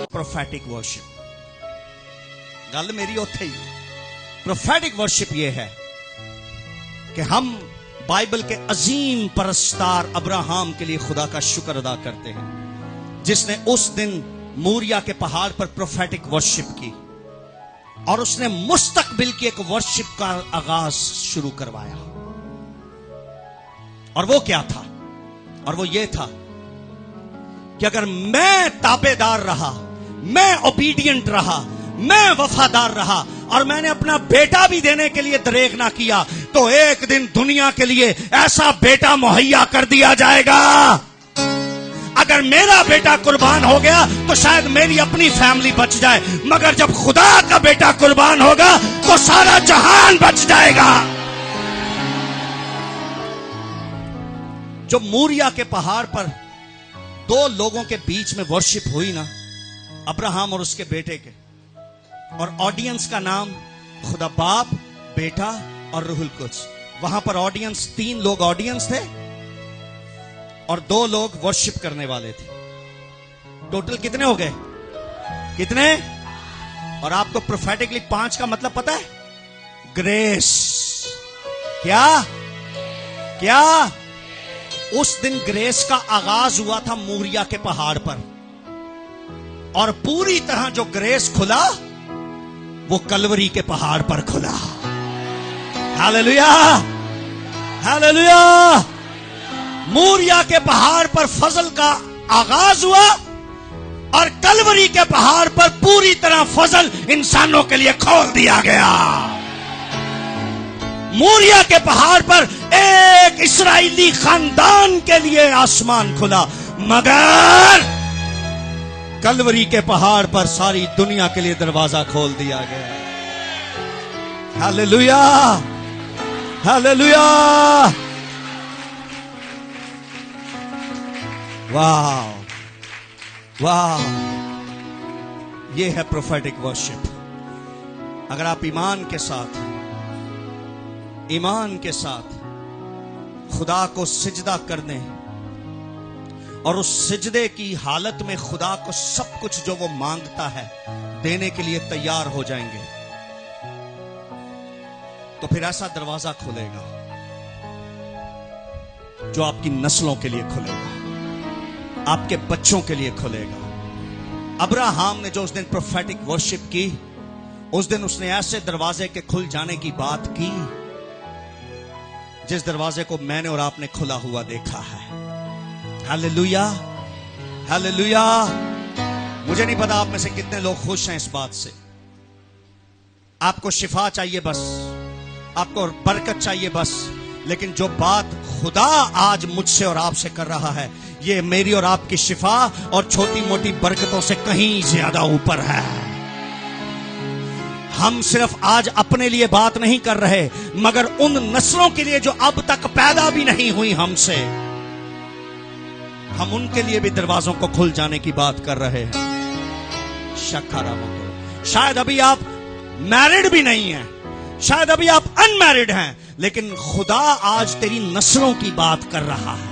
Prophetic worship गल मेरी उत्थे ही। प्रोफेटिक वर्शिप यह है कि हम बाइबल के अजीम परस्तार अब्राहम के लिए खुदा का शुक्र अदा करते हैं, जिसने उस दिन मूरिया के पहाड़ पर प्रोफेटिक वर्शिप की और उसने मुस्तकबिल की एक वर्शिप का आगाज शुरू करवाया। और वो क्या था? और वो ये था कि अगर मैं ताबेदार रहा, मैं ओबीडियंट रहा, मैं वफादार रहा और मैंने अपना बेटा भी देने के लिए दरेग ना किया, तो एक दिन दुनिया के लिए ऐसा बेटा मुहैया कर दिया जाएगा। अगर मेरा बेटा कुर्बान हो गया तो शायद मेरी अपनी फैमिली बच जाए, मगर जब खुदा का बेटा कुर्बान होगा तो सारा जहान बच जाएगा। जो मूरिया के पहाड़ पर दो लोगों के बीच में वर्शिप हुई ना, अब्राहम और उसके बेटे के, और ऑडियंस का नाम खुदा बाप, बेटा और रूहुल कुद्स। वहां पर ऑडियंस 3 लोग ऑडियंस थे और 2 लोग वर्शिप करने वाले थे। टोटल कितने हो गए? कितने? और आपको प्रोफेटिकली 5 का मतलब पता है? ग्रेस। क्या क्या? उस दिन ग्रेस का आगाज हुआ था मूरिया के पहाड़ पर, और पूरी तरह जो ग्रेस खुला वो कलवरी के पहाड़ पर खुला। Hallelujah, hallelujah. मूरिया के पहाड़ पर फजल का आगाज हुआ और कलवरी के पहाड़ पर पूरी तरह फजल इंसानों के लिए खोल दिया गया। मूरिया के पहाड़ पर एक इस्राएली खानदान के लिए आसमान खुला, मगर कलवरी के पहाड़ पर सारी दुनिया के लिए दरवाजा खोल दिया गया। Hallelujah, hallelujah. वाह वाह, ये है प्रोफेटिक वर्शिप। अगर आप ईमान के साथ खुदा को सिजदा करने और उस सिजदे की हालत में खुदा को सब कुछ जो वो मांगता है देने के लिए तैयार हो जाएंगे, तो फिर ऐसा दरवाजा खुलेगा जो आपकी नस्लों के लिए खुलेगा, आपके बच्चों के लिए खुलेगा। अब्राहम ने जो उस दिन प्रोफेटिक वर्शिप की, उस दिन उसने ऐसे दरवाजे के खुल जाने की बात की जिस दरवाजे को मैंने और आपने खुला हुआ देखा है। Hallelujah, hallelujah. मुझे नहीं पता आप में से कितने लोग खुश हैं इस बात से। आपको शिफा चाहिए बस, आपको बरकत चाहिए बस, लेकिन जो बात खुदा आज मुझसे और आपसे कर रहा है, ये मेरी और आपकी शिफा और छोटी मोटी बरकतों से कहीं ज्यादा ऊपर है। हम सिर्फ आज अपने लिए बात नहीं कर रहे, मगर उन नस्लों के लिए जो अब तक पैदा भी नहीं हुई हमसे, हम उनके लिए भी दरवाजों को खुल जाने की बात कर रहे हैं। शायद अभी आप मैरिड भी नहीं हैं, शायद अभी आप अनमैरिड हैं, लेकिन खुदा आज तेरी नस्लों की बात कर रहा है।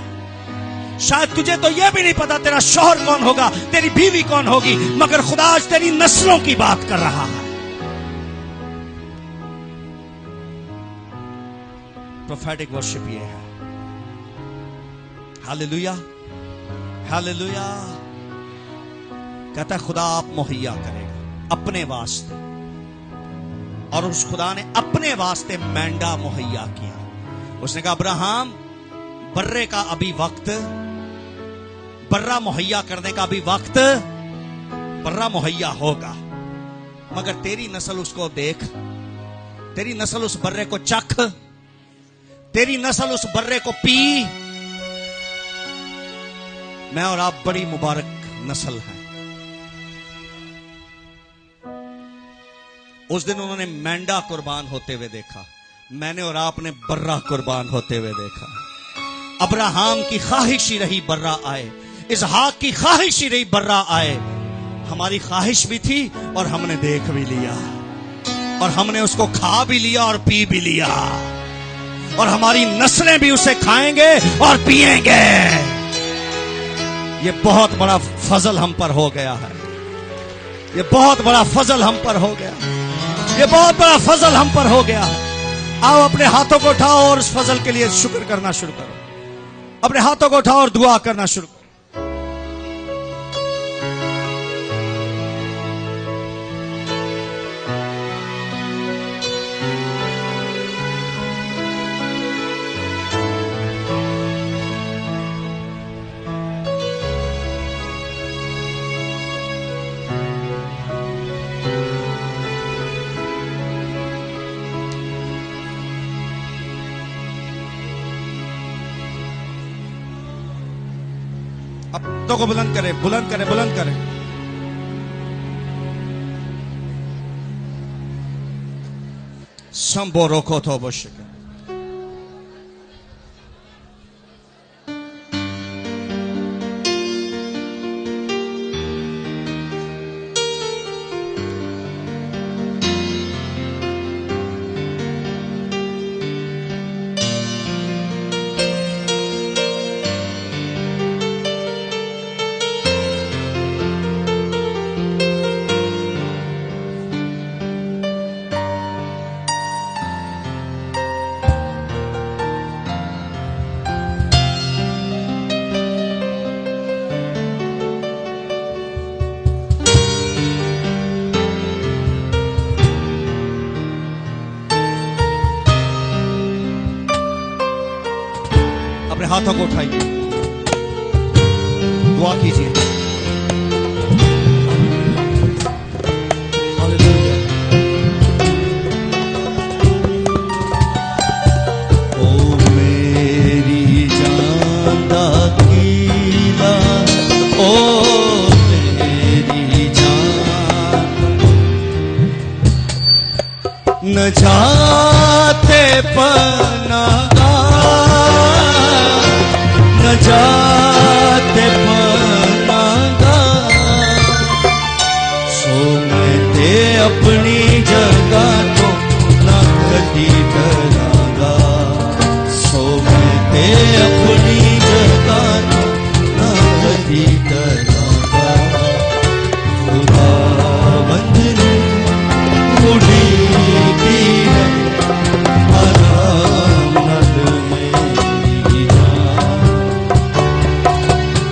शायद तुझे तो यह भी नहीं पता तेरा शौहर कौन होगा, तेरी बीवी कौन होगी, मगर खुदा आज तेरी नस्लों की बात कर रहा है। प्रोफेटिक वर्शिप ये है। Hallelujah, hallelujah. कहता है खुदा आप मुहैया करेगा अपने वास्ते, और उस खुदा ने अपने वास्ते मेंढा मुहैया किया। उसने कहा अब्राहम, बर्रे का अभी वक्त, बर्रा मुहैया करने का अभी वक्त, बर्रा मुहैया होगा, मगर तेरी नस्ल उसको देख, तेरी नस्ल उस बर्रे को चख, तेरी नस्ल उस बर्रे को पी। मैं और आप बड़ी मुबारक नस्ल हैं। उस दिन उन्होंने मेंढा कुर्बान होते हुए देखा, मैंने और आपने बर्रा कुर्बान होते हुए देखा। अब्राहम की ख्वाहिश ही रही बर्रा आए, इसहाक की ख्वाहिश ही रही बर्रा आए। हमारी ख्वाहिश भी थी और हमने देख भी लिया, और हमने उसको खा भी लिया और पी भी लिया, और हमारी नस्लें भी उसे खाएंगे और पिएंगे। ये बहुत बड़ा फजल हम पर हो गया है। ये बहुत बड़ा फजल हम पर हो गया, ये बहुत बड़ा फजल हम पर हो गया। आओ अपने हाथों को उठाओ और उस फजल के लिए शुक्र करना शुरू करो। अपने हाथों को उठाओ और दुआ करना शुरू करो। अब तो को बुलंद करें, बुलंद करें, बुलंद करें। संबो रोको तो अवश्य। अपने हाथों को उठाइए, दुआ कीजिए। ओ मेरी जान दा कीला, ओ मेरी जान, न जाते पनागा, न जाते पनागा, सो मैं ते अपनी जगह तो न कदी डरांगा, सो मैं ते अपनी जगह तो न कदी डरांगा। खुदावंद ने उड़ीदी है आराम नद मेरी जान,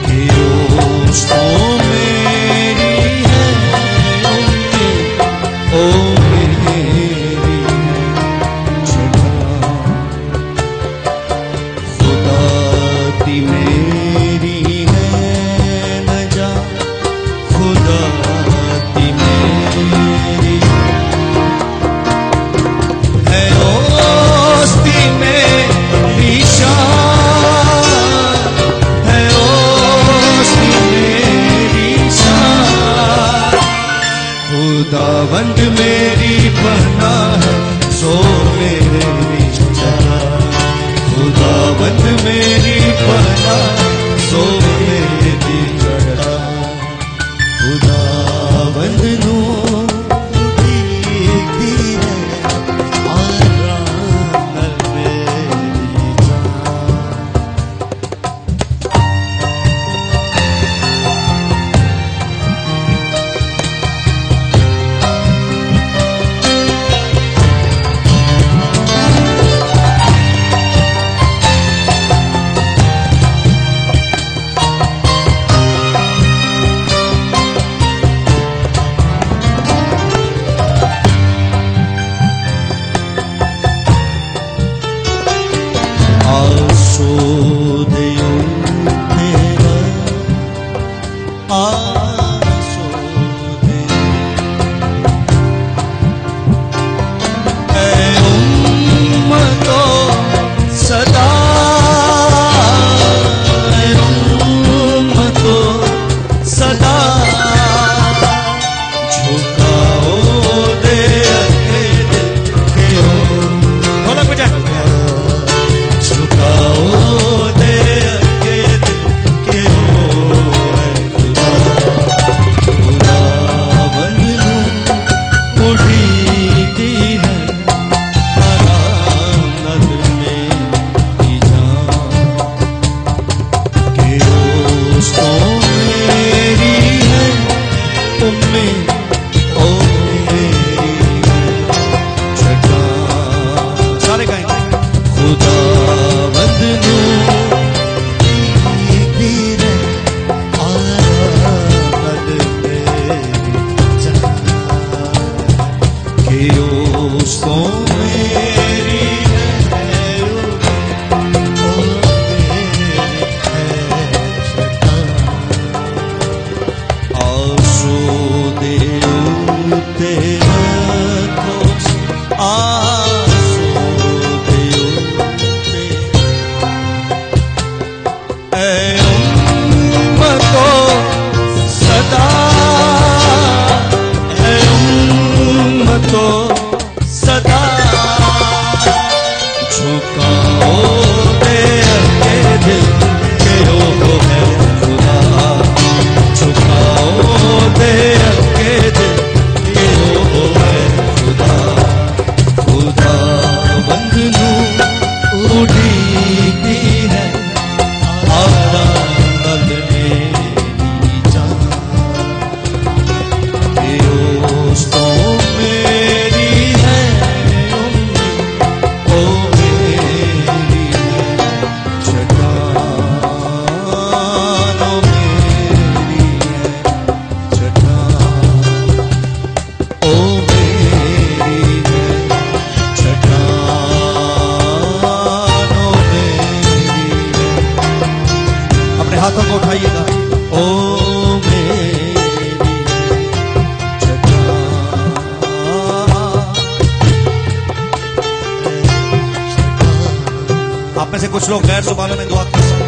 कि दोस्तों मेरी है ओ मेरी जगह। खुदा दी मेरी है न जा, खुदा दी मेरी है दोस्ती मेरी शान, है दोस्ती मेरी शान। खुदावंद मेरी बना है सो मेरी जान, खुदावंद मेरी बना सो मेरी जान। खुदावंद नू दीदी है आराम नल मेरी जान। आसोदयो तेरा आसोदे, ऐ उम्मतो सदा, ऐ उम्मतो सदा, झुकाओ दे अकेले के हो। ढोलक बजा। झुकाओ दे अकेले के हो खुदा, खुदावंद नू उड़ीदी है आराम नद मेरी जान, कि दोस्तों मेरी है ओ मेरी में से कुछ लोग गैर जुबानों में दुआ कर सकते हैं।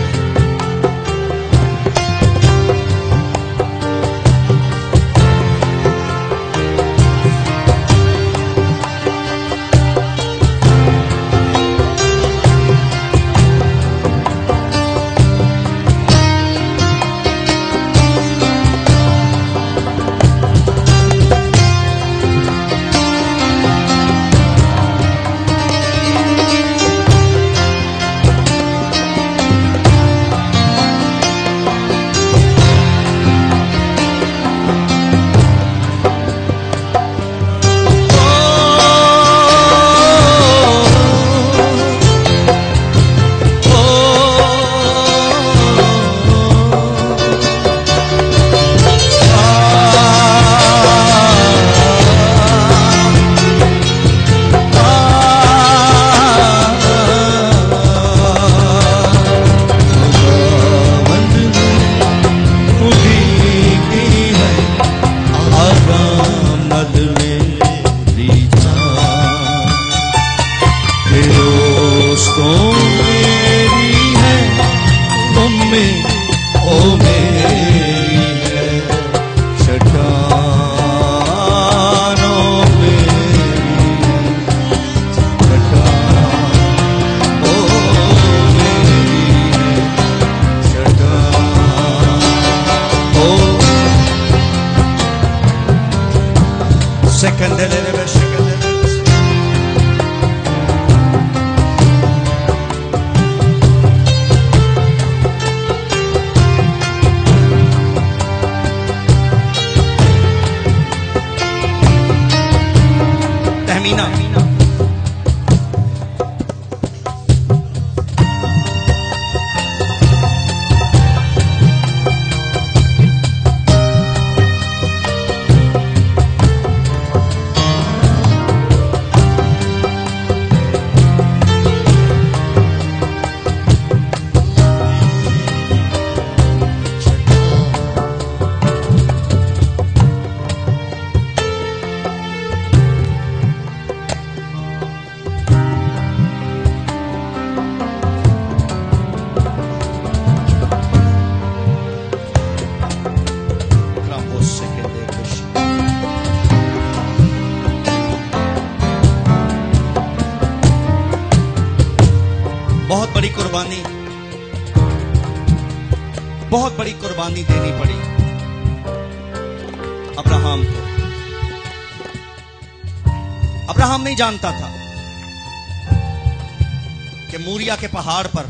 बहुत बड़ी कुर्बानी देनी पड़ी अब्राहम को। अब्राहम नहीं जानता था कि मूरिया के पहाड़ पर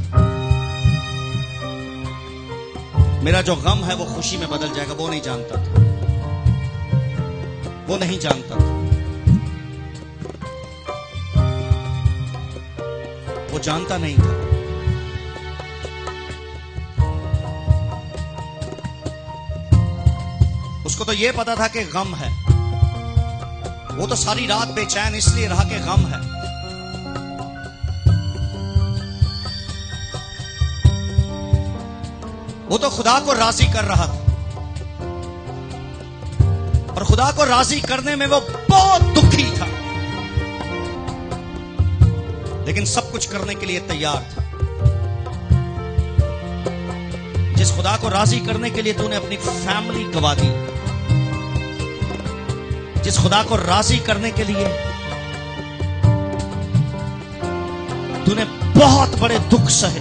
मेरा जो गम है वो खुशी में बदल जाएगा। वो नहीं जानता था, वो नहीं जानता था। वो जानता नहीं था। उसको तो यह पता था कि गम है। वो तो सारी रात बेचैन इसलिए रहा कि गम है। वो तो खुदा को राजी कर रहा था और खुदा को राजी करने में वो बहुत दुखी था, लेकिन सब कुछ करने के लिए तैयार था। जिस खुदा को राजी करने के लिए तूने अपनी फैमिली गवा दी, जिस खुदा को राजी करने के लिए तूने बहुत बड़े दुख सहे,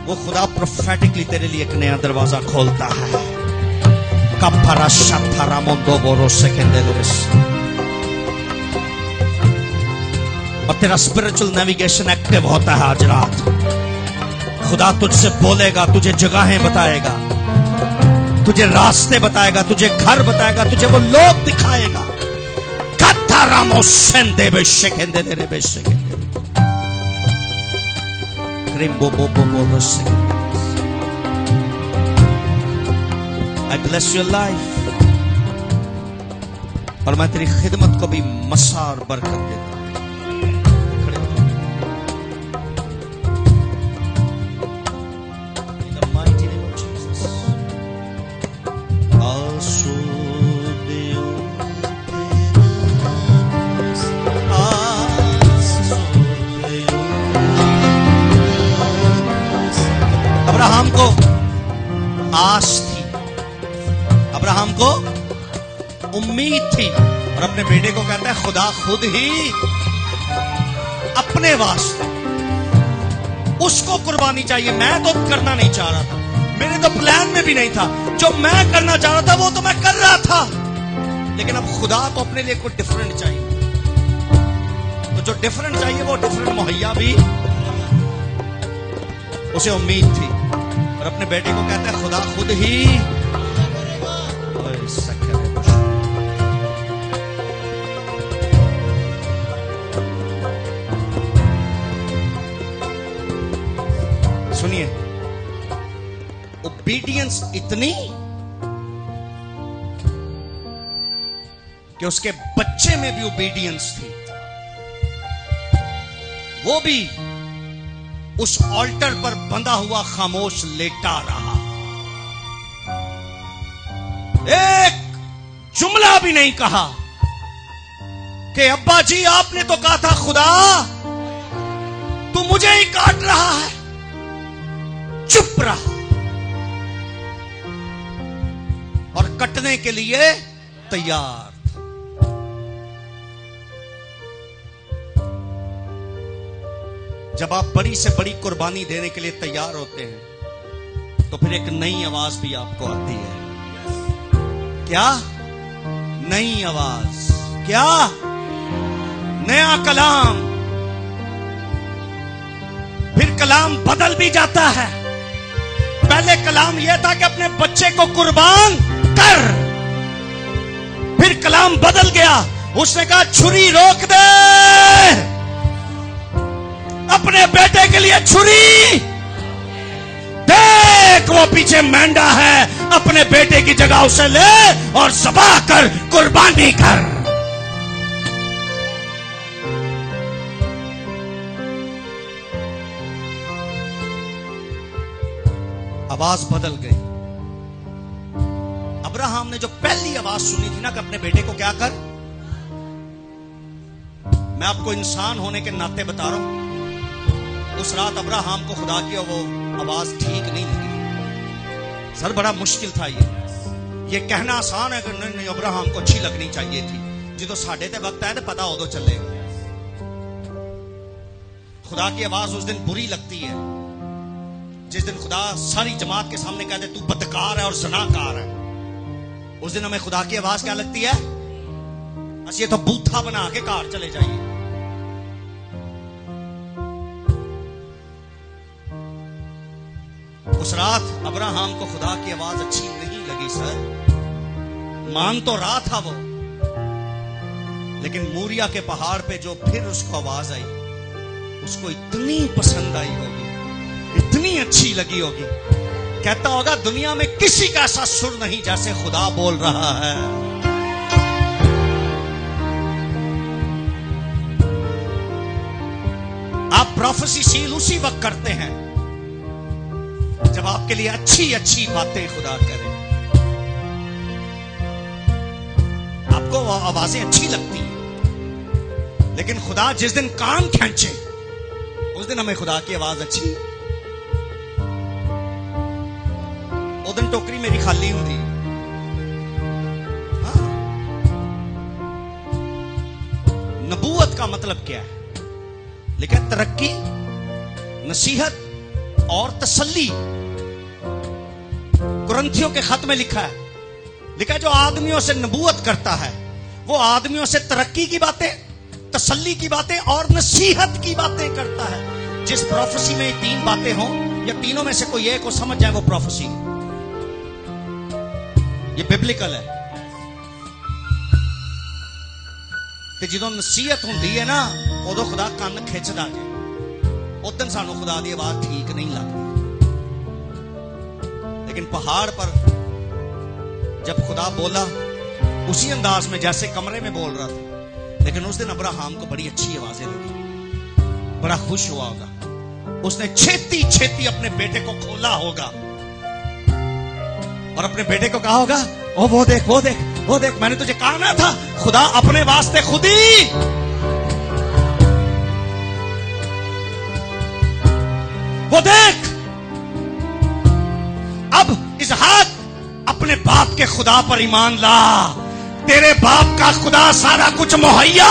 वो खुदा प्रोफेटिकली तेरे लिए एक नया दरवाजा खोलता है। कपरा शथरा मोंदो बोरो सेकेंडरिस, और तेरा स्पिरिचुअल नेविगेशन एक्टिव होता है। आज रात खुदा तुझसे बोलेगा, तुझे जगहें बताएगा, तुझे रास्ते बताएगा, तुझे घर बताएगा, तुझे वो लोग दिखाएगा। कथारामो सेंदे बेशेकेंदे तेरे बेशेकेंदे क्रिम्बो बो बो बो सेकेंदे। I bless your life, और मैं तेरी खिदमत को भी मसा और बरकत देता हूं। So अब्राहम को उम्मीद थी, और अपने बेटे को कहता है खुदा खुद ही अपने वास्ते उसको कुर्बानी चाहिए। मैं तो करना नहीं चाह रहा था, मेरे तो प्लान में भी नहीं था, जो मैं करना चाह रहा था वो तो मैं कर रहा था, लेकिन अब खुदा को अपने लिए कुछ डिफरेंट चाहिए। तो जो डिफरेंट चाहिए वो डिफरेंट मुहैया भी उसे उम्मीद थी, और अपने बेटे को कहता है खुदा खुद ही सुनिए, ओबीडियंस इतनी कि उसके बच्चे में भी ओबीडियंस थी, वो भी उस ऑल्टर पर बंधा हुआ खामोश लेटा रहा, एक जुमला भी नहीं कहा कि अब्बा जी आपने तो कहा था खुदा तू मुझे ही काट रहा है। चुप रहा और कटने के लिए तैयार था। जब आप बड़ी से बड़ी कुर्बानी देने के लिए तैयार होते हैं तो फिर एक नई आवाज भी आपको आती है। क्या नई आवाज? क्या नया कलाम? फिर कलाम बदल भी जाता है। पहले कलाम यह था कि अपने बच्चे को कुर्बान कर, फिर कलाम बदल गया, उसने कहा छुरी रोक दे, अपने बेटे के लिए छुरी देख, वो पीछे मेंढा है, अपने बेटे की जगह उसे ले और ज़बाह कर, कुर्बानी कर। आवाज बदल गई। अब्राहम ने जो पहली आवाज सुनी थी ना कि अपने बेटे को क्या कर, मैं आपको इंसान होने के नाते बता रहा हूं, उस रात अब्राहम को खुदा की वो आवाज ठीक नहीं लगी। सर बड़ा मुश्किल था ये कहना आसान है कि नहीं अब्राहम को अच्छी लगनी चाहिए थी, जो साढ़े ते वक्त है तो पता उदो चलेगा। खुदा की आवाज उस दिन बुरी लगती है जिस दिन खुदा सारी जमात के सामने कहते तू बदकार है और ज़नाकार है। उस दिन हमें खुदा की आवाज क्या लगती है? बस ये तो बूथा बना के कार चले जाइए। उस रात अब्राहम को खुदा की आवाज अच्छी नहीं लगी सर, मान तो रहा था वो, लेकिन मूरिया के पहाड़ पे जो फिर उसको आवाज आई, उसको इतनी पसंद आई होगी, इतनी अच्छी लगी होगी, कहता होगा दुनिया में किसी का ऐसा सुर नहीं जैसे खुदा बोल रहा है। आप प्रोफेसी सील उसी वक्त करते हैं जब आपके लिए अच्छी अच्छी बातें खुदा करे। आपको आवाजें अच्छी लगती हैं, लेकिन खुदा जिस दिन कान खींचे उस दिन हमें खुदा की आवाज अच्छी। उस दिन टोकरी मेरी खाली होती। नबूवत का मतलब क्या है? लिखा है तरक्की, नसीहत और तसल्ली। कुरंथियों के खत में लिखा है जो आदमियों से नबूवत करता है वो आदमियों से तरक्की की बातें, तसल्ली की बातें और नसीहत की बातें करता है। जिस प्रोफेसी में तीन बातें हों या तीनों में से कोई एक को समझ जाए वो प्रोफेसी, ये बिब्लिकल है। ते जो नसीहत होंदी है ना उदों खुदा कान खिंचदा जे, उस दिन सानू खुदा की आवाज ठीक नहीं लगती। लेकिन पहाड़ पर जब खुदा बोला उसी अंदाज में जैसे कमरे में बोल रहा था, लेकिन उस दिन अब्राहम को बड़ी अच्छी आवाजें लगी, बड़ा खुश हुआ होगा। उसने छेती छेती अपने बेटे को खोला होगा और अपने बेटे को कहा होगा ओ वो देख वो देख वो देख, मैंने तुझे कहा ना था खुदा अपने वास्ते खुद ही वो देख। अब इसहाक अपने बाप के खुदा पर ईमान ला। तेरे बाप का खुदा सारा कुछ मुहैया।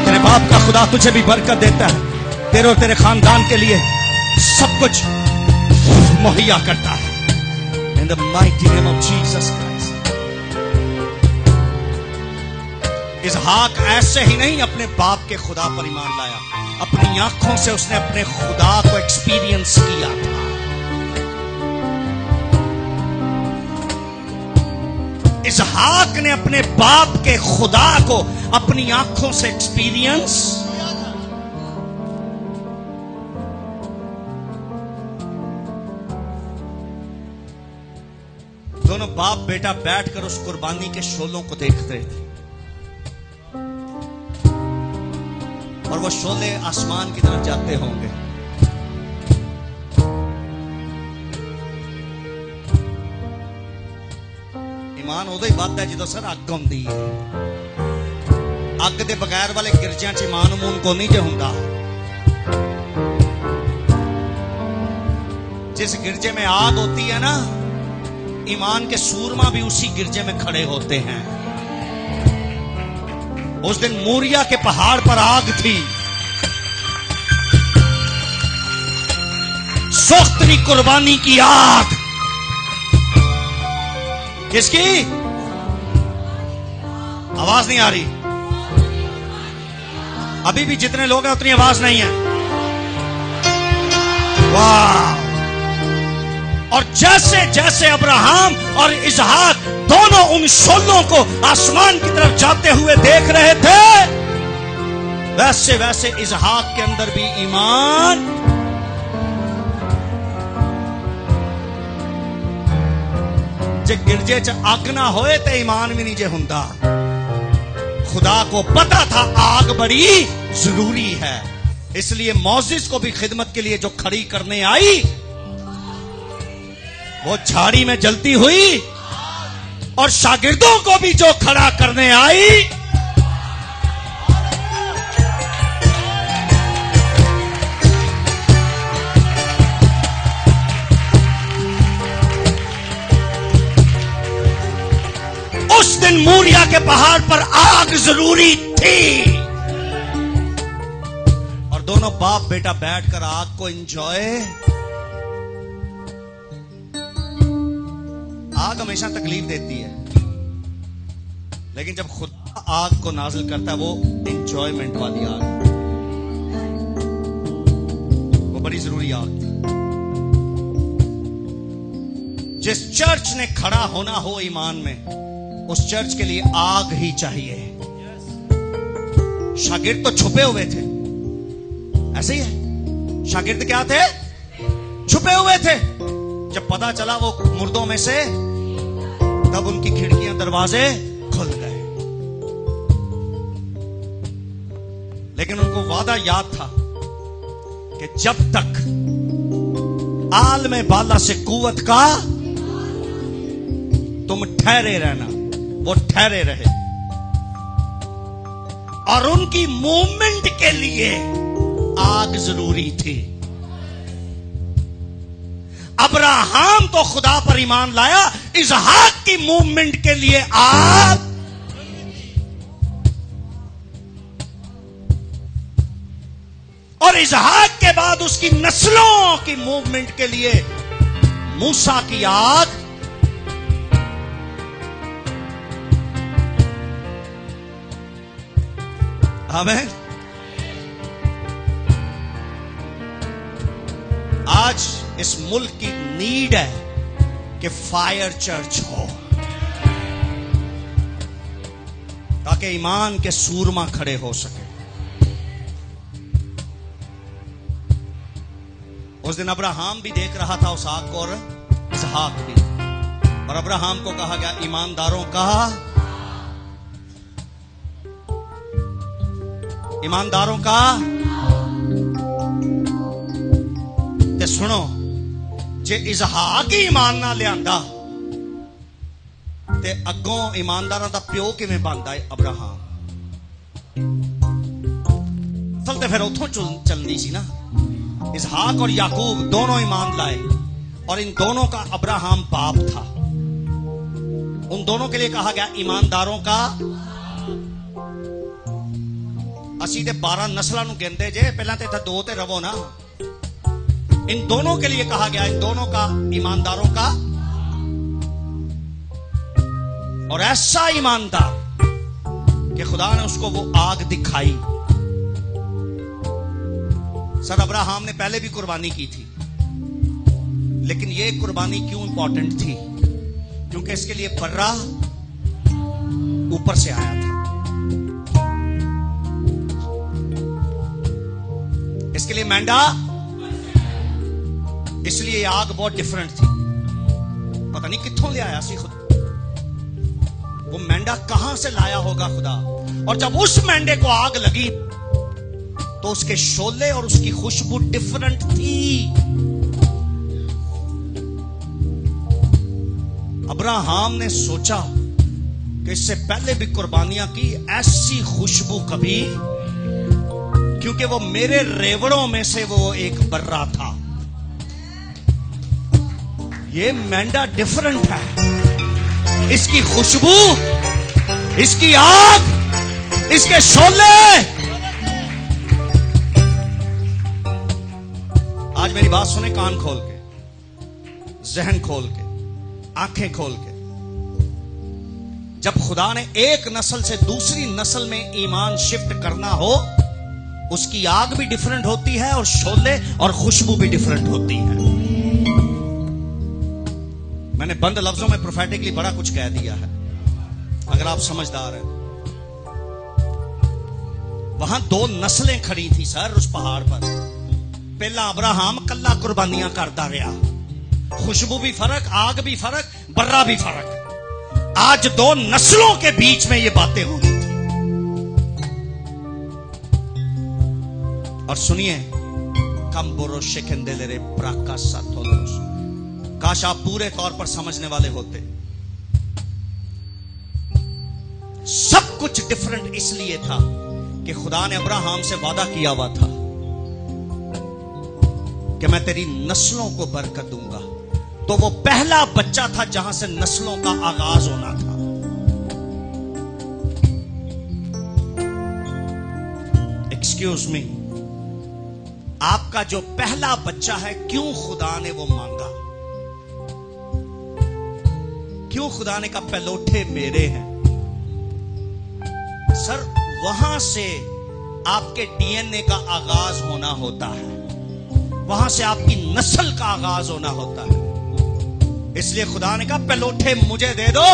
तेरे बाप का खुदा तुझे भी बरकत देता है, तेरे और तेरे खानदान के लिए सब कुछ मुहैया करता है। In the mighty name of Jesus Christ. इसहाक ऐसे ही नहीं अपने बाप के खुदा पर ईमान लाया, अपनी आंखों से उसने अपने खुदा को एक्सपीरियंस किया था। इसहाक ने अपने बाप के खुदा को अपनी आंखों से एक्सपीरियंस। दोनों बाप बेटा बैठकर उस कुर्बानी के शोलों को देखते थे और वो शोले आसमान की तरफ जाते होंगे। ईमान उदो ही बात है जो सर अग होंदी है। अग दे बगैर वाले गिरजियां च ईमान मून को नहीं जो हुंदा। जिस गिरजे में आग होती है ना, ईमान के सूरमा भी उसी गिरजे में खड़े होते हैं। उस दिन मूरिया के पहाड़ पर आग थी। सोख्तरी कुर्बानी की आग। किसकी? आवाज नहीं आ रही। अभी भी जितने लोग हैं उतनी आवाज नहीं है। वाह! और जैसे जैसे अब्राहम और इसहाक दोनों उन शोलों को आसमान की तरफ जाते हुए देख रहे थे, वैसे वैसे इसहाक के अंदर भी ईमान। जे गिरजे च अग ना होए तो ईमान भी नहीं जे हुंदा। खुदा को पता था आग बड़ी जरूरी है, इसलिए मोसेस को भी खिदमत के लिए जो खड़ी करने आई, वो झाड़ी में जलती हुई, और शागिर्दों को भी जो खड़ा करने आई, उस दिन मूरिया के पहाड़ पर आग जरूरी थी। और दोनों बाप बेटा बैठकर आग को एंजॉय। आग हमेशा तकलीफ देती है, लेकिन जब खुदा आग को नाजिल करता है वो एंजॉयमेंट वाली आग, वो बड़ी जरूरी आग थी। जिस चर्च ने खड़ा होना हो ईमान में, उस चर्च के लिए आग ही चाहिए। शागिर्द तो छुपे हुए थे, ऐसे ही है। शागिर्द क्या थे? छुपे हुए थे। जब पता चला वो मुर्दों में से, तब उनकी खिड़कियां दरवाजे खुल गए। लेकिन उनको वादा याद था कि जब तक आलम बाला से कुव्वत का तुम ठहरे रहना, वो ठहरे रहे। और उनकी मूवमेंट के लिए आग जरूरी थी। अब्राहम तो खुदा पर ईमान लाया, इसहाक की मूवमेंट के लिए आग। और इसहाक के बाद उसकी नस्लों की मूवमेंट के लिए मूसा की आग। आमीन। आज इस मुल्क की नीड है कि फायर चर्च हो, ताकि ईमान के सूरमा खड़े हो सके। उस दिन अब्राहम भी देख रहा था उस आग को और इसहाक भी, और अब्राहम को कहा गया ईमानदारों का ते सुनो, जे इसहाक ही ईमान ना लियांदा ते अगों ईमानदारां दा प्यो किवें बनदा है अब्राहम। असल ते फिर उथों चलदी सी ना। इसहाक और याकूब दोनों ईमान लाए और इन दोनों का अब्राहम बाप था। उन दोनों के लिए कहा गया ईमानदारों का। असी ते 12 नस्लों ਨੂੰ ਗਿਣਦੇ ਜੇ, ਪਹਿਲਾਂ ਤੇ 2 ਤੇ रवो ना। इन दोनों के लिए कहा गया, इन दोनों का ईमानदारों का। और ऐसा ईमानदार कि खुदा ने उसको वो आग दिखाई। सर अब्राहम ने पहले भी कुर्बानी की थी, लेकिन ये कुर्बानी क्यों इंपॉर्टेंट थी? क्योंकि इसके लिए बर्रा ऊपर से आया था, इसके लिए मेंढा, इसलिए ये आग बहुत डिफरेंट थी। पता नहीं कित्थों ले आया सी खुद, वो मेंढा कहां से लाया होगा खुदा। और जब उस मेंढे को आग लगी तो उसके शोले और उसकी खुशबू डिफरेंट थी। अब्राहम ने सोचा कि इससे पहले भी कुर्बानियां की, ऐसी खुशबू कभी, क्योंकि वो मेरे रेवड़ों में से वो एक बर्रा था। ये मेंढा डिफरेंट है, इसकी खुशबू, इसकी आग, इसके शोले। आज मेरी बात सुने कान खोल के, जहन खोल के, आंखें खोल के। जब खुदा ने एक नस्ल से दूसरी नस्ल में ईमान शिफ्ट करना हो, उसकी आग भी डिफरेंट होती है और शोले और खुशबू भी डिफरेंट होती है। मैंने बंद लफ्जों में प्रोफेटिकली बड़ा कुछ कह दिया है, अगर आप समझदार हैं। वहां 2 नस्लें खड़ी थी सर उस पहाड़ पर। पहला अब्राहम कल्ला कुर्बानियां करता रहा, खुशबू भी फर्क, आग भी फर्क, बर्रा भी फर्क। आज 2 नस्लों के बीच में ये बातें हो रही थी। और सुनिए, कम बोरो शेकेंदेलेरे प्राका साथोलोस। काश आप पूरे तौर पर समझने वाले होते। सब कुछ डिफरेंट इसलिए था कि खुदा ने अब्राहम से वादा किया हुआ था कि मैं तेरी नस्लों को बरकत दूंगा। तो वो पहला बच्चा था जहां से नस्लों का आगाज होना था। एक्सक्यूज मी, आपका जो पहला बच्चा है, क्यों खुदा ने वो मांगा? क्यों खुदा ने कहा पहलोठे मेरे हैं? सर वहां से आपके डीएनए का आगाज होना होता है, वहां से आपकी नस्ल का आगाज होना होता है। इसलिए खुदा ने कहा पहलोठे मुझे दे दो,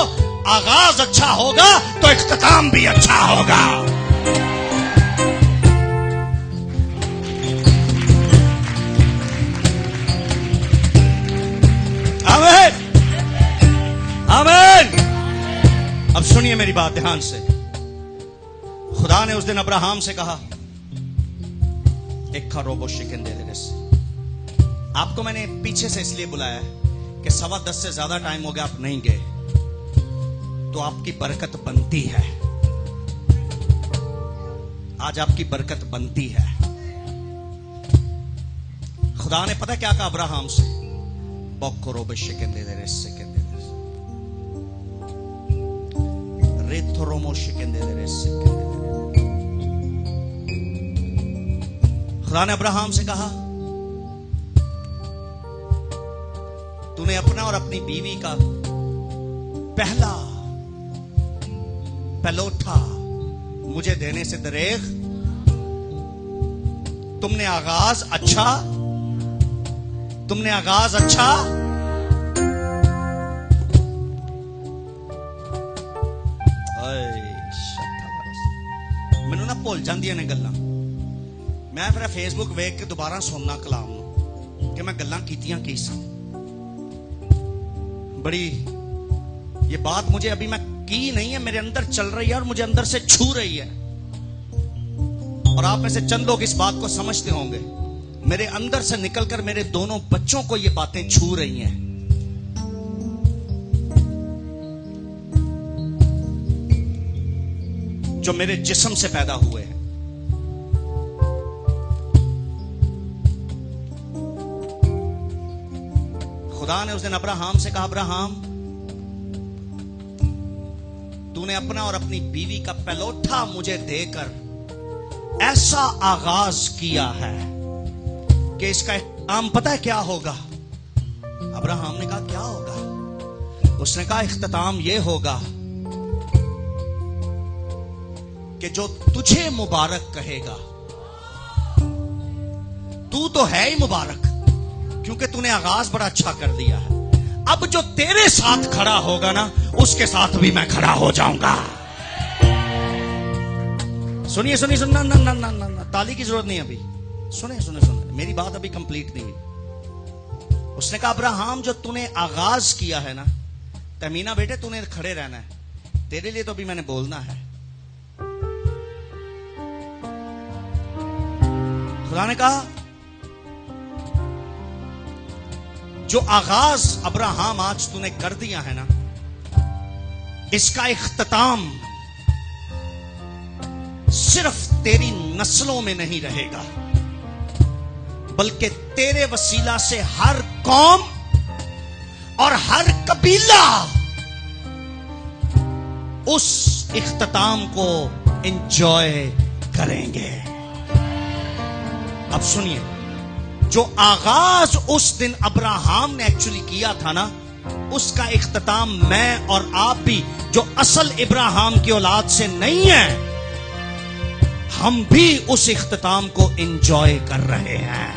आगाज अच्छा होगा तो इख्तिताम भी अच्छा होगा। आमीन, आमीन। अब सुनिए मेरी बात ध्यान से। खुदा ने उस दिन अब्राहम से कहा, एक खरोबो शिकंदे दे से। आपको मैंने पीछे से इसलिए बुलाया कि 10:15 से ज्यादा टाइम हो गया, आप नहीं गए, तो आपकी बरकत बनती है। आज आपकी बरकत बनती है। खुदा ने पता क्या कहा अब्राहम से? बकोरोबे शिकंदे दे से रेथोरोमो शिकंदे दे से। खुदा ने अब्राहम से कहा, तूने अपना और अपनी बीवी का पहला पहलोठा मुझे देने से दरेग। तुमने आगाज अच्छा, तुमने आगाज अच्छा। मैनू ना भुल जांदियां ने गल्लां। मैं फिर फेसबुक वेख के दोबारा सुनना कलाम कि मैं गल्लां कीतियां की सन। बड़ी ये बात मुझे अभी मैं की नहीं है, मेरे अंदर चल रही है और मुझे अंदर से छू रही है। और आप में से चंद लोग इस बात को समझते होंगे। मेरे अंदर से निकलकर मेरे दोनों बच्चों को ये बातें छू रही हैं। जो मेरे जिस्म से पैदा हुए हैं। खुदा ने उस दिन अब्राहम से कहा, अब्राहम तूने अपना और अपनी बीवी का पहलौठा मुझे देकर ऐसा आगाज किया है कि इसका नाम पता है क्या होगा? अब्राहम ने कहा, क्या होगा? उसने कहा, इख्तिताम यह होगा कि जो तुझे मुबारक कहेगा, तू तो है ही मुबारक क्योंकि तूने आगाज बड़ा अच्छा कर दिया है। अब जो तेरे साथ खड़ा होगा ना, उसके साथ भी मैं खड़ा हो जाऊंगा। सुनिए सुनिए सुनना, ना ना ना ना, ताली की जरूरत नहीं अभी। सुने सुने सुने, मेरी बात अभी कंप्लीट नहीं हुई। उसने कहा, अब्राहम जो तूने आगाज किया है ना, तमीना बेटे तूने खड़े रहना है, तेरे लिए तो अभी मैंने बोलना है। खुदा ने कहा, जो आगाज अब्राहम आज तूने कर दिया है ना, इसका इख्तिताम सिर्फ तेरी नस्लों में नहीं रहेगा, बल्कि तेरे वसीला से हर कौम और हर कबीला उस इख्तिताम को एंजॉय करेंगे। अब सुनिए, जो आगाज उस दिन अब्राहम ने एक्चुअली किया था ना, उसका इख्तिताम मैं और आप भी, जो असल इब्राहिम की औलाद से नहीं है, हम भी उस इख्तिताम को एंजॉय कर रहे हैं।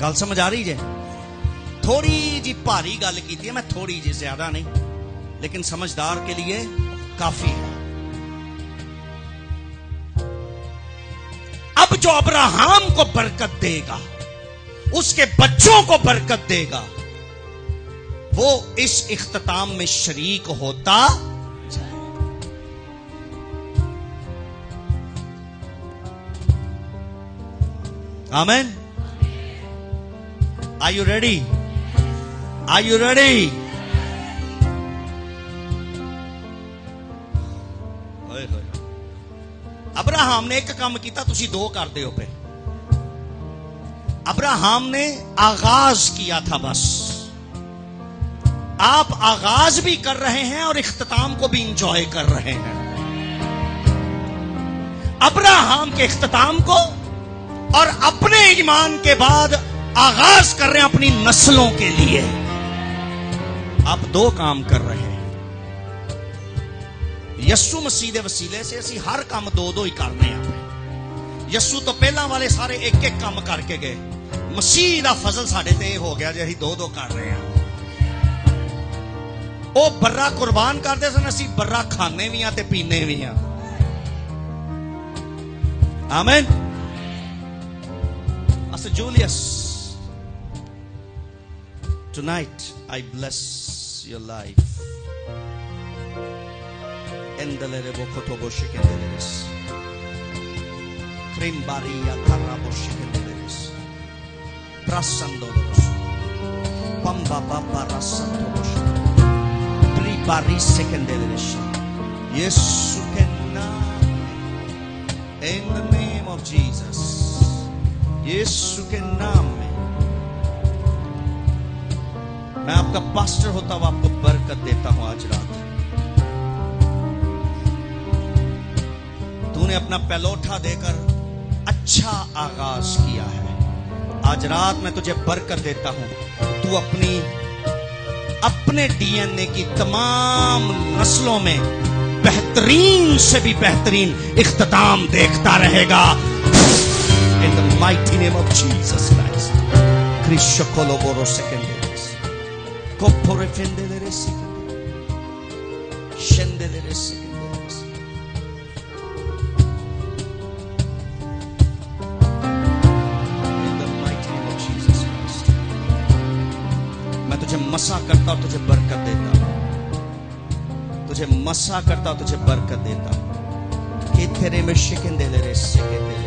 गल समझ आ रही है? थोड़ी जी भारी गल की थी मैं, थोड़ी जी, ज्यादा नहीं, लेकिन समझदार के लिए काफी है। अब जो अब्राहम को बरकत देगा, उसके बच्चों को बरकत देगा, वो इस इख्तिताम में शरीक होता जाए। आमीन। Are you ready? Are you ready? Abraham ने एक काम किया, तुसी दो कर दे हो पे। अब्राहम ने आगाज किया था बस। आप आगाज भी कर रहे हैं और इख्तिताम को भी इंजॉय कर रहे हैं। अब्राहम के इख्तिताम को और अपने ईमान के बाद आगाज कर रहे हैं अपनी नस्लों के लिए। आप दो काम कर रहे हैं। यस्सु मसीह दे वसीले से असी हर काम दो दो ही करने हैं। यस्सु तो पहला वाले सारे एक एक काम करके गए, मसीह दा फजल साडे ते हो गया जे असी दो दो कर रहे हैं। वो बर्रा कुर्बान करते सन, असी बर्रा खाने भी ते पीने भी। आमीन। Pastor Julius, tonight I bless your life. Endelere bokotobo shikendeleres. Krimbaria karabo shikendeleres. Prasandolos. Pamba baba rasandolos. Pribari shikendeleres. Yesu ke naam. In the name of Jesus. Yesu ke naam में मैं आपका पास्टर होता हुआ आपको बरकत देता हूं। आज रात तूने अपना पहलौठा देकर अच्छा आगाज किया है। आज रात मैं तुझे बरकत देता हूं। तू अपने डीएनए की तमाम नस्लों में बेहतरीन से भी बेहतरीन इख्तिताम देखता रहेगा। In the mighty name of Jesus Christ. Krisha koloboro sekenderes. Kopore fendelere sekenderes. Shendelere sekenderes. In the mighty name of Jesus Christ. मैं तुझे मसा करता हूं, तुझे बरकत देता हूं। तुझे मसा करता हूं, तुझे बरकत देता हूं। कि तेरे में शिकंदेले सेकेंदेले।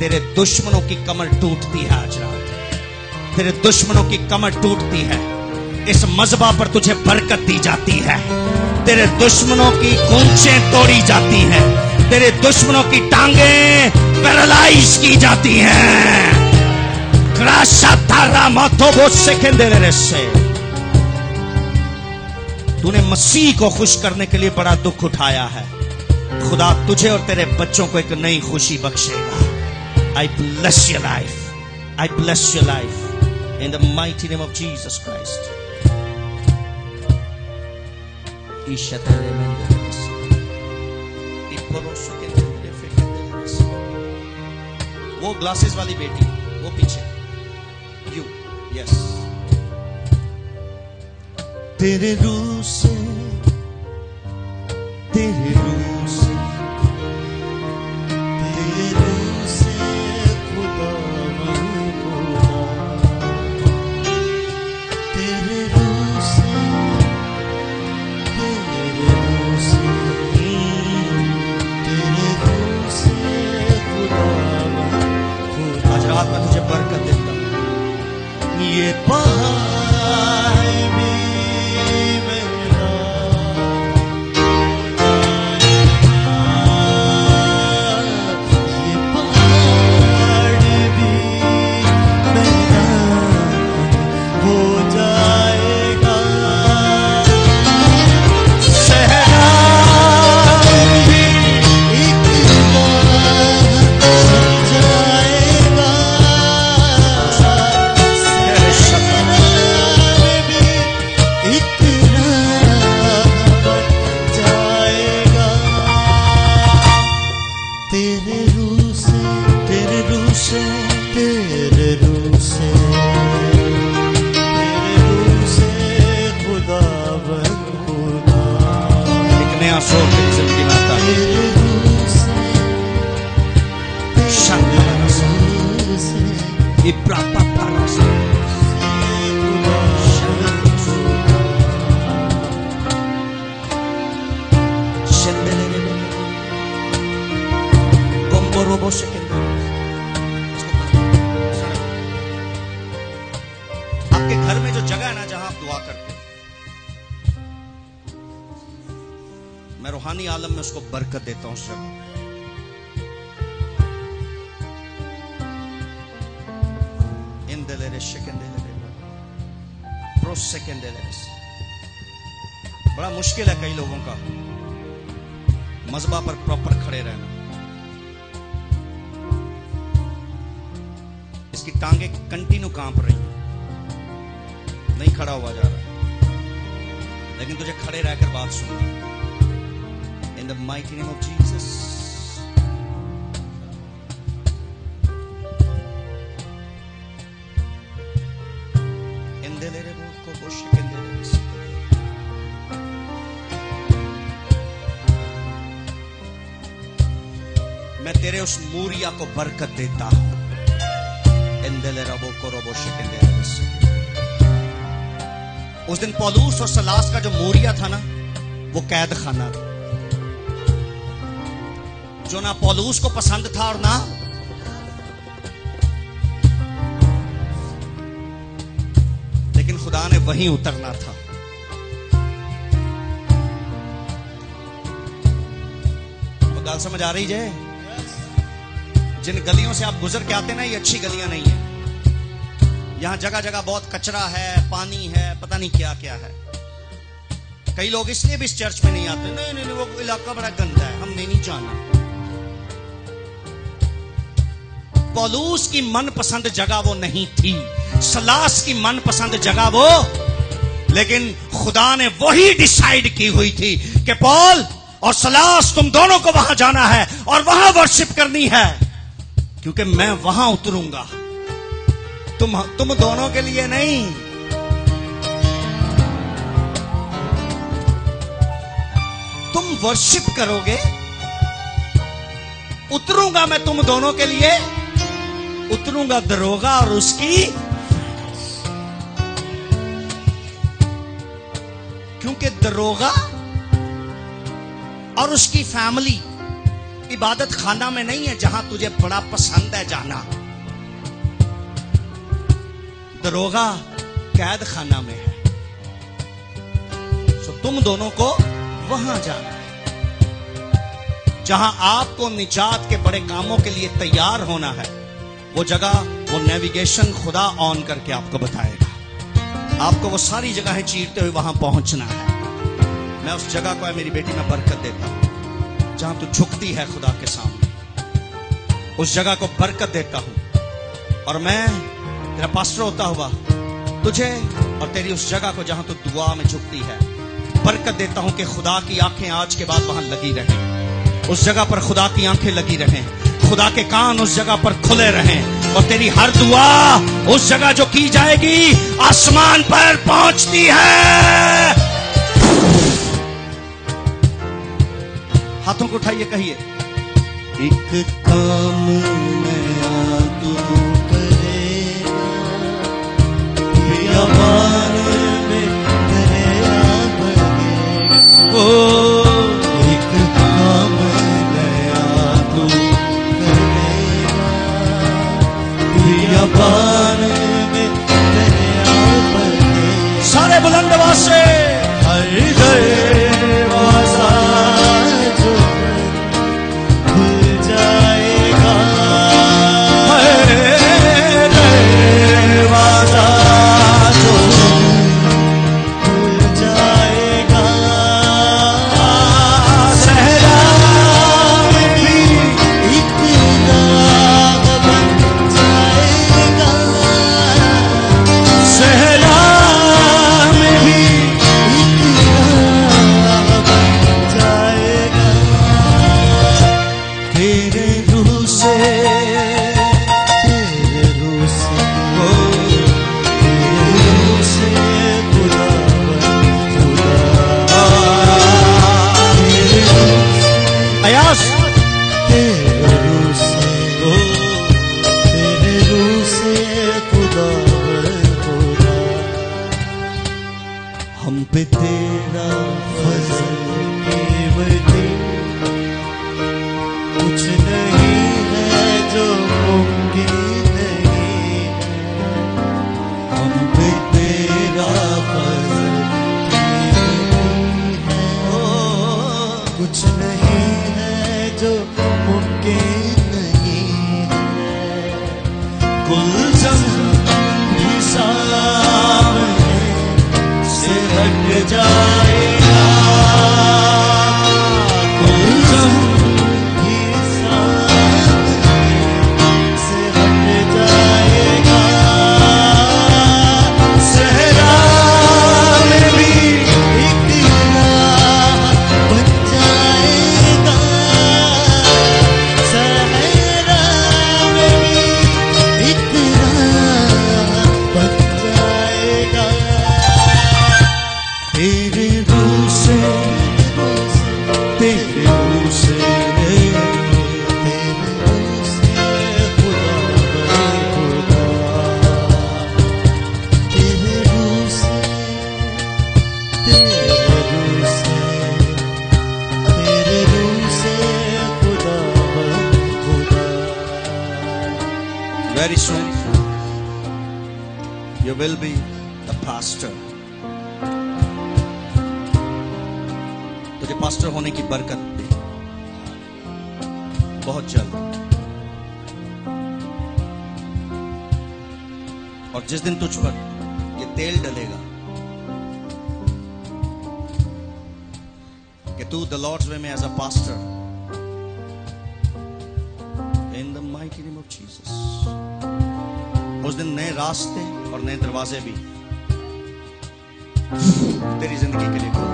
तेरे दुश्मनों की कमर टूटती है आज रात। तेरे दुश्मनों की कमर टूटती है। इस मज़बा पर तुझे बरकत दी जाती है। तेरे दुश्मनों की गूंचें तोड़ी जाती हैं। तेरे दुश्मनों की टांगें पैरालाइज की जाती हैं। से तूने मसीह को खुश करने के लिए बड़ा दुख उठाया है। खुदा तुझे और तेरे बच्चों को एक नई खुशी बख्शेगा। I bless your life, I bless your life in the mighty name of Jesus Christ. वो ग्लासेस वाली बेटी, वो पीछे, यू, यस। तेरे रूह से, तेरे रूह से, तेरे रूह से खुदा खुदा, तेरे रूह से, तेरे रूह से, तेरे रूह से खुदा खुदा। आज रात में तुझे बरकत देता हूं। ये पहाड़ आपके घर में जो जगह है ना जहां आप दुआ करते, मैं रूहानी आलम में उसको बरकत देता हूं। उस जगह बड़ा मुश्किल है कई लोगों का मज़बा पर प्रॉपर खड़े रहना। इसकी टांगे कंटिन्यू कांप रही हैं, नहीं खड़ा हुआ जा रहा, लेकिन तुझे खड़े रहकर बात सुननी। इन the mighty name of Jesus. मैं तेरे उस मूरिया को बरकत देता हूं। उस दिन पौलुस और सलास का जो मूरिया था ना, वो कैद खाना था, जो ना पौलुस को पसंद था और ना लेकिन खुदा ने वहीं उतरना था। वो गाल समझ आ रही है? जिन गलियों से आप गुजर के आते ना, ये अच्छी गलियां नहीं है। यहां जगह जगह बहुत कचरा है, पानी है, पता नहीं क्या क्या है। कई लोग इसलिए भी इस चर्च में नहीं आते, नहीं नहीं, वो इलाका बड़ा गंदा है, हमने नहीं जाना। पौलुस की मनपसंद जगह वो नहीं थी, सलास की मनपसंद जगह वो, लेकिन खुदा ने वही डिसाइड की हुई थी कि पौल और सलास तुम दोनों को वहां जाना है और वहां वर्शिप करनी है, क्योंकि मैं वहां उतरूंगा, तुम दोनों के लिए नहीं। तुम वर्शिप करोगे, उतरूंगा मैं तुम दोनों के लिए, उतरूंगा दरोगा और उसकी, क्योंकि दरोगा और उसकी फैमिली इबादत खाना में नहीं है जहां तुझे बड़ा पसंद है जाना। दरोगा कैद खाना में है। सो तुम दोनों को वहां जाना है। जहां आपको निजात के बड़े कामों के लिए तैयार होना है, वो जगह, वो नेविगेशन खुदा ऑन करके आपको बताएगा। आपको वो सारी जगहें चीरते हुए वहां पहुंचना है। मैं उस जगह को, है मेरी बेटी, मैं बरकत देता हूं जहां तू झुकती है खुदा के सामने। उस जगह को बरकत देता हूं। और मैं तेरा पास्टर होता हुआ तुझे और तेरी उस जगह को जहां तू दुआ में झुकती है, बरकत देता हूं कि खुदा की आंखें आज के बाद वहां लगी रहें। उस जगह पर खुदा की आंखें लगी रहें, खुदा के कान उस जगह पर खुले रहें, और तेरी हर दुआ उस जगह जो की जाएगी आसमान पर पहुंचती है। हाथों को उठाइए, कहिए, एक काम नया तू करेगा, बियाबान में दरिया बहेगा। ओ एक काम नया तू करेगा, बियाबान में दरिया बहेगा। सारे बुलंद आवाज से, हर दरवाजा जो खुल जाएगा, हर दरवाजा जो खुल जाएगा। सहरा में भी एक राह बन जाएगा, सहरा में भी एक राह बन जाएगा। तेरे रूह से, तेरे रूह से, तेरे रूह से खुदावन खुदा, तेरे रूह से, अयास, तेरे रूह से, तेरे रूह से खुदावन खुदा। हम पे तेरा फजल केवल कुछ नहीं है जो मुमकिन नहीं है। हम पे तेरा फजल केवल है, कुछ नहीं है जो मुमकिन नहीं है। गुलशन भी सामने से हट जाएगा, गुलशन से हट जाएगा। सहरा में भी एक राह बन जाएगा, सहरा में भी एक राह बन जाएगा। तेरे रूह से, तेरे रूह से, तेरे रूह से खुदा, तेरे रूह से, तेरे रूह से, तेरे रूह से खुदा खुदा। very soon you will be the pastor. तुझे पास्टर होने की बरकत दी बहुत जल्द। और जिस दिन तुझ पर ये तेल डलेगा कि तू द लॉर्ड्स वे में as a pastor, in the mighty name of Jesus, उस दिन नए रास्ते और नए दरवाजे भी तेरी जिंदगी के लिए खोल।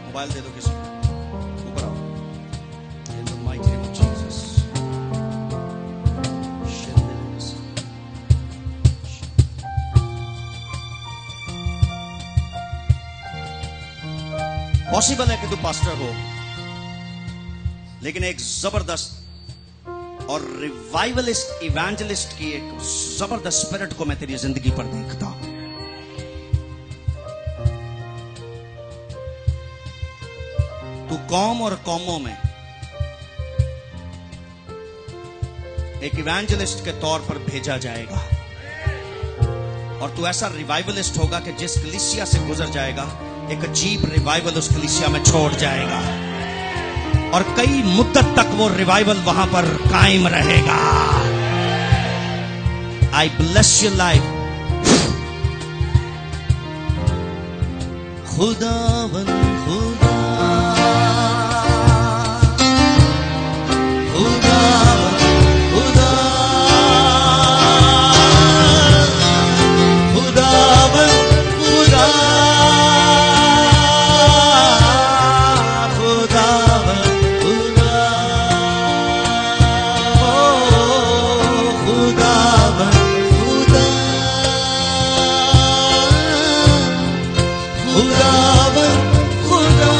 मोबाइल दे दो किसी को, ऊपर आओ। In the mighty name of Jesus. Possible है कि तू पास्टर हो, लेकिन एक जबरदस्त और रिवाइवलिस्ट इवेंजलिस्ट की एक जबरदस्त स्पिरिट को मैं तेरी जिंदगी पर देखता हूं। तू कौम और कौमों में एक इवेंजलिस्ट के तौर पर भेजा जाएगा, और तू ऐसा रिवाइवलिस्ट होगा कि जिस कलीसिया से गुजर जाएगा एक अजीब रिवाइवल उस कलीसिया में छोड़ जाएगा, और कई मुद्दत तक वो रिवाइवल वहां पर कायम रहेगा। आई ब्लेस योर लाइफ। खुदावन खुदा, खुदावन खुदा, खुदावन खुदा, खुदावन खुदा, ओ खुदावन खुदा, खुदावन खुदा,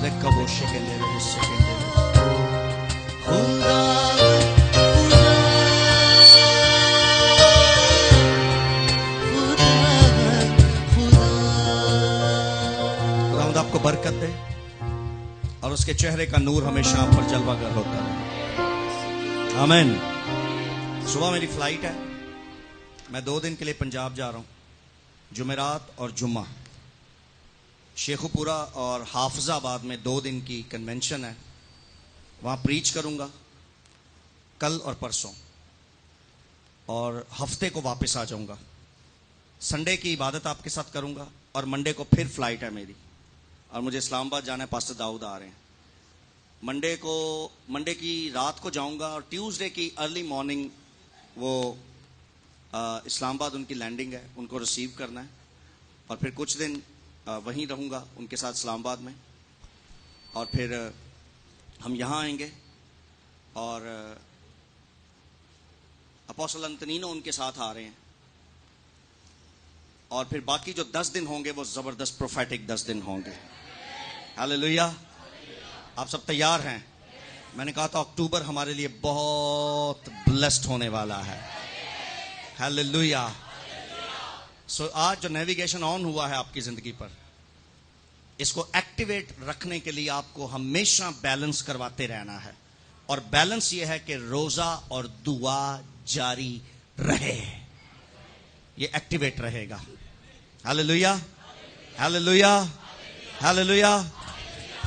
देखो वो शेकेंडे में शेकेंडे खुदावन खुदावन खुदा। खुदावंद आपको बरकत दे और उसके चेहरे का नूर हमेशा आप पर जलवागर होता रहे। आमीन। सुबह मेरी फ्लाइट है, मैं 2 दिन के लिए पंजाब जा रहा हूं, जुमेरात और जुम्मा। शेखुपुरा और हाफिजाबाद में 2 दिन की कन्वेंशन है, वहां प्रीच करूंगा कल और परसों, और हफ्ते को वापस आ जाऊंगा। संडे की इबादत आपके साथ करूंगा और मंडे को फिर फ्लाइट है मेरी, और मुझे इस्लामाबाद जाना है। पास्टर दाऊद आ रहे हैं। मंडे की रात को जाऊंगा, और ट्यूसडे की अर्ली मॉर्निंग वो इस्लामाबाद उनकी लैंडिंग है, उनको रिसीव करना है, और फिर कुछ दिन वहीं रहूंगा उनके साथ इस्लामाबाद में, और फिर हम यहाँ आएंगे, और अपोस्टल अंतनीनो उनके साथ आ रहे हैं, और फिर बाकी जो 10 दिन होंगे वो जबरदस्त प्रोफेटिक 10 दिन होंगे। हालेलुया। आप सब तैयार हैं? मैंने कहा था अक्टूबर हमारे लिए बहुत ब्लेस्ड होने वाला है। हालेलुया। सो आज जो नेविगेशन ऑन हुआ है आपकी जिंदगी पर, इसको एक्टिवेट रखने के लिए आपको हमेशा बैलेंस करवाते रहना है, और बैलेंस यह है कि रोजा और दुआ जारी रहे, ये एक्टिवेट रहेगा। Hallelujah, hallelujah, hallelujah.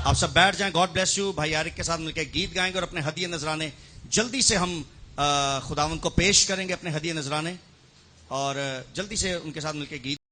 आप सब बैठ जाएं। God bless you. भाई यारिक के साथ मिलकर गीत गाएंगे, और अपने हदिये नजराने जल्दी से हम खुदावंद को पेश करेंगे, अपने हदिये नजराने, और जल्दी से उनके साथ मिलकर गीत